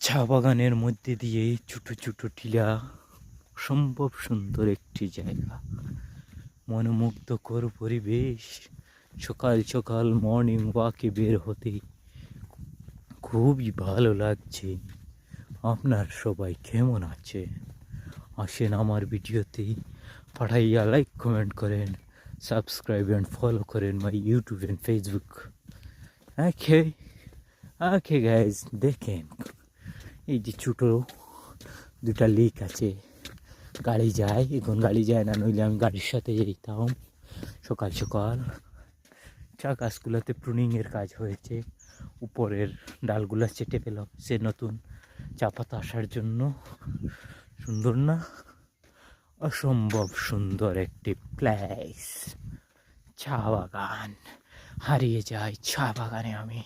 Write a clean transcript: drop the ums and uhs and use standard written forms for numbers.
চা বাগানের মধ্যে দিয়ে ছোট ছোট টিলা, অসম্ভব সুন্দর একটি জায়গা, মনোমুগ্ধকর পরিবেশ। সকাল সকাল মর্নিং ওয়াকে বের হতে খুবই ভালো লাগছে। আপনার সবাই কেমন আছে? আসেন আমার ভিডিওতে পাঠাইয়া লাইক কমেন্ট করেন, সাবস্ক্রাইব অ্যান্ড ফলো করেন my YouTube and Facebook. Okay okay guys, দেখেন এই যে ছোটো দুটা লেক আছে, গাড়ি যায়, এখন গাড়ি যায় না, নইলে আমি গাড়ির সাথে যেতাম। সকাল সকাল চা গাছগুলোতে প্রুনিংয়ের কাজ হয়েছে, উপরের ডালগুলা চেটে পেলাম সে নতুন চা পাতা আসার জন্য। সুন্দর না? অসম্ভব সুন্দর একটি প্লেস, চা বাগান। হারিয়ে যায় চা বাগানে আমি।